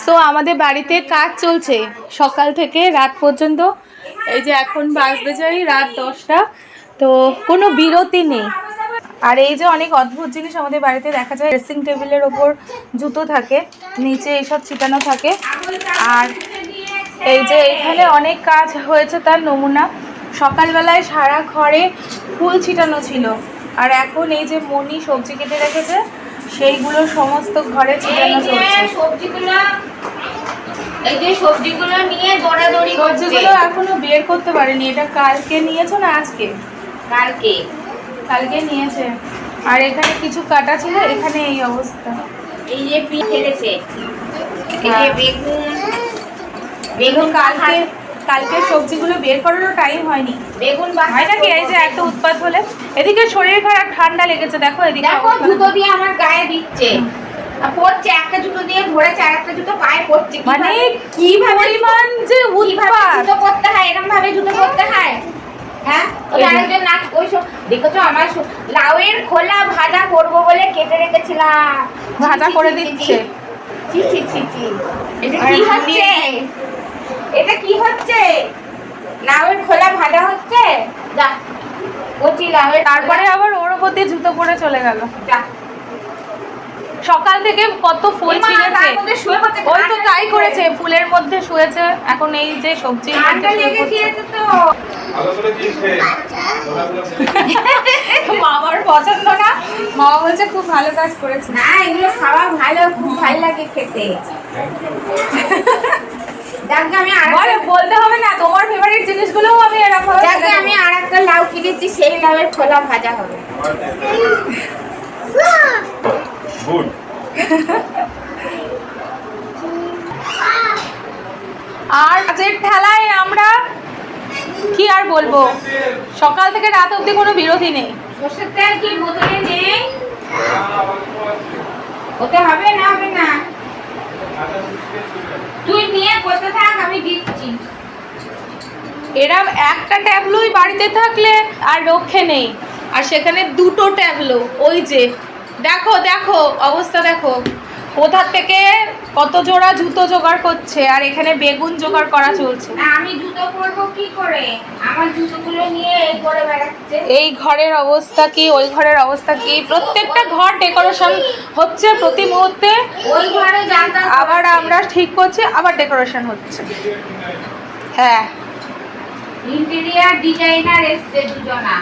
তো আমাদের বাড়িতে কাজ চলছে সকাল থেকে রাত পর্যন্ত। এই যে এখন বাজতে যাই রাত 10টা, তো কোনো বিরতি নেই। আর এই যে অনেক অদ্ভুত জিনিস আমাদের বাড়িতে দেখা যায়, ড্রেসিং টেবিলের ওপর জুতো থাকে, নিচে এইসব ছিটানো থাকে। আর এই যে এখানে অনেক কাজ হয়েছে তার নমুনা। সকালবেলায় সারা ঘরে ফুল ছিটানো ছিল, আর এখন এই যে মনি সবজি কেটে রেখেছে, সেইগুলো সমস্ত ঘরে ছিটানো চলছে। সবজিগুলো নিয়ে দৌড়াদৌড়ি করছে। সবজিগুলো এখনো বের করতে পারেনি। এটা কালকে নিয়েছো না আজকে? কালকে নিয়েছে। আর এখানে কিছু কাটা ছিল, এখানে এই অবস্থা। এই যে পিঠ ফেলেছে, এই যে বেগুন কালকে সবজিগুলো বের করারও টাইম হয়নি। বেগুন হয় নাকি? এই যে এত উৎপাত হলে। এদিকে শরীর খারাপ, ঠান্ডা লেগেছে, দেখো এদিকে। দেখো জুতো দিয়ে আমার গায়ে দিচ্ছে, পড়ছে। একটা জুতো দিয়ে ধরেছে, আর একটা জুতো পায়ে পড়ছে। মানে কি পরিমাণ যে উৎপাত! জুতো পরতে হয়, এরকম ভাবে জুতো পরতে হয়? হ্যাঁ, ওই আরেকজন নাচ ওইসব দেখেছো? আমার লাউয়ের খোলা ভাজা করবো বলে কেটে রেখেছিলাম, ভাজা করে দিচ্ছে। ছি ছি ছি ছি, এটা কি হচ্ছে? এটা কি হচ্ছে? লাউয়ের খোলা ভাজা হচ্ছে। যা কচি লাউয়ের, তারপরে আবার ওর ওপর দিয়ে জুতো পরে চলে গেল। যা। সকাল থেকে কত ফুল ছিঁড়েছে, ওই তো তাই করেছে, ফুলের মধ্যে শুয়েছে। এখন এই যে সবজি মামার পছন্দ না, মামা বলছে খুব ভালো কাজ করেছে। না, এগুলো খাওয়া ভালো, খুব ভালো লাগে খেতে। বলতে হবে না, তোমার ফেভারিট জিনিসগুলোও আমি এরকম। আমি আর একটা লাউ কিনেছি, সেই লাউয়ের খোলা ভাজা হবে। আর কাজের ঠেলায় আমরা কি আর বলবো, সকাল থেকে রাত অবধি কোনো বিরতি নেই। সরষের তেল কি বোতলে নেই? ওতে হবে না, হবে না, তুই নিয়ে বসে থাক, আমি দিচ্ছি। এরা একটা ট্যাবলোই বাড়িতে থাকলে আর রক্ষে নেই, আর সেখানে দুটো ট্যাবলো। ওই যে দেখো দেখো অবস্থা, দেখো কোথা থেকে কত জোড়া জুতো জোগাড় করছে, আর এখানে বেগুন জোগাড় করা চলছে। আমি জুতো পরবো কি করে? আমার জুতোগুলো নিয়ে এই করে বেড়াচ্ছে। এই ঘরের অবস্থা কি, ওই ঘরের অবস্থা কি, প্রত্যেকটা ঘর ডেকোরেশন হচ্ছে প্রতি মুহূর্তে। ওই ঘরে জায়গা, আবার আমরা ঠিক করছি, আবার ডেকোরেশন হচ্ছে। হ্যাঁ, ইন্টেরিয়ার ডিজাইনার এসছে দুজনা।